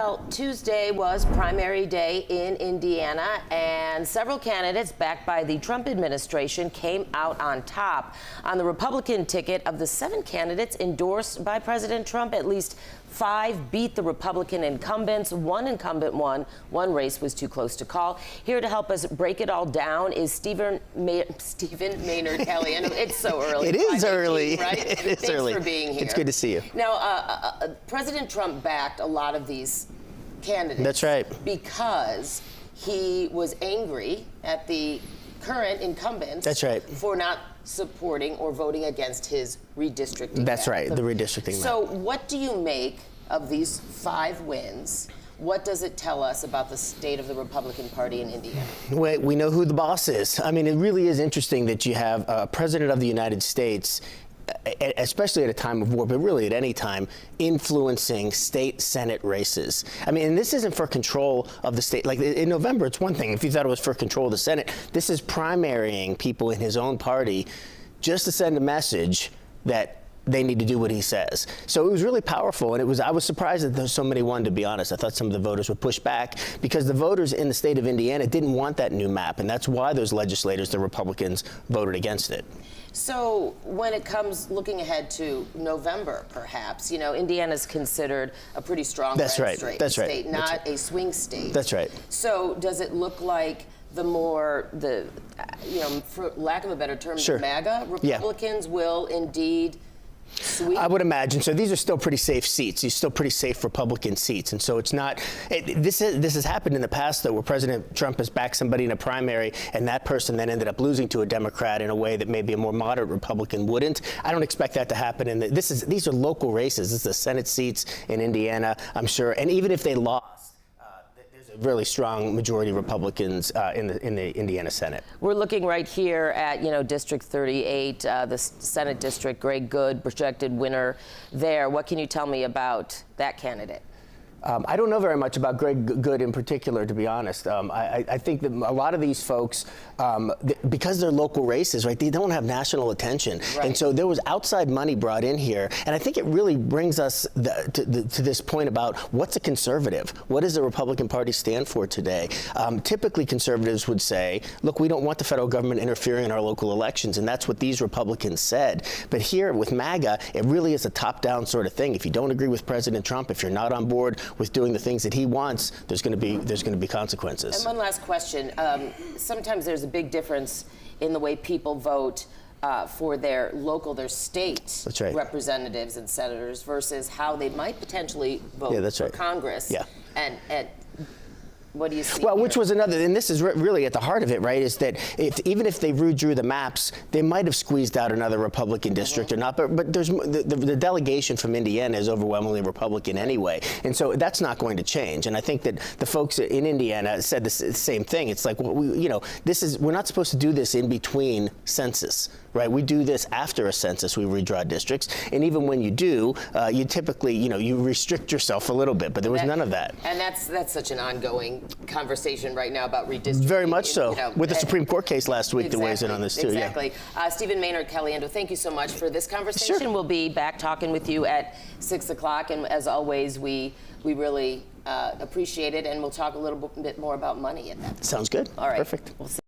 Well, Tuesday was primary day in Indiana, and several candidates backed by the Trump administration came out on top. On the Republican ticket, of the 7 candidates endorsed by President Trump, at least 5 beat the Republican incumbents. One incumbent won. One race was too close to call. Here to help us break it all down is Stephen Maynard Caliendo. It's so early. It is early. Right? It is early. Thanks for being here. It's good to see you. Now, President Trump backed a lot of these candidates. That's right. Because he was angry at the current incumbents. That's right. For not supporting or voting against his redistricting. That's map. right, the redistricting So map. what do you make of these 5 wins? What does it tell us about the state of the Republican Party in Indiana? We know who the boss is. I mean, it really is interesting that you have a president of the United States, especially at a time of war, but really at any time, influencing state Senate races. I mean, and this isn't for control of the state. Like in November, it's one thing. If you thought it was for control of the Senate, this is primarying people in his own party just to send a message that they need to do what he says. So it was really powerful, and I was surprised that there's so many won, to be honest. I thought some of the voters would push back because the voters in the state of Indiana didn't want that new map, and that's why those legislators, the Republicans, voted against it. So when it comes looking ahead to November, perhaps, you know, Indiana's considered a pretty strong red state, not a swing state. That's right. So does it look like for lack of a better term, Sure. the MAGA Republicans will indeed sweep? I would imagine. So these are still pretty safe seats. These are still pretty safe Republican seats. And so it's not, this has happened in the past, though, where President Trump has backed somebody in a primary and that person then ended up losing to a Democrat in a way that maybe a more moderate Republican wouldn't. I don't expect that to happen. And these are local races. This is the Senate seats in Indiana, I'm sure. And even if they lost, there's a really strong majority of Republicans in the Indiana Senate. We're looking right here at, District 38, the Senate district. Greg Good, projected winner there. What can you tell me about that candidate? I don't know very much about Greg Good in particular, to be honest. I think that a lot of these folks, because they're local races, right, they don't have national attention. Right. And so there was outside money brought in here. And I think it really brings us to this point about what's a conservative? What does the Republican Party stand for today? Typically, conservatives would say, look, we don't want the federal government interfering in our local elections. And that's what these Republicans said. But here with MAGA, it really is a top-down sort of thing. If you don't agree with President Trump, if you're not on board with doing the things that he wants, there's going to be consequences. And one last question. Sometimes there's a big difference in the way people vote for their state representatives and senators versus how they might potentially vote for Congress. Yeah. And what do you see? Well, which was another, and this is really at the heart of it, right, is that even if they redrew the maps, they might have squeezed out another Republican district or not, but there's the delegation from Indiana is overwhelmingly Republican anyway, and so that's not going to change. And I think that the folks in Indiana said the same thing. It's like, well, we're not supposed to do this in between census, right? We do this after a census. We redraw districts, and even when you do, you typically, you restrict yourself a little bit, but there was none of that. And that's such an ongoing conversation right now about redistricting. Very much so. With the Supreme Court case last week that weighs in on this too. Exactly. Yeah. Stephen Maynard Caliendo, thank you so much for this conversation. Sure. We'll be back talking with you at 6 o'clock, and as always, we really appreciate it, and we'll talk a little bit more about money at that point. Sounds good. All right. Perfect. We'll see.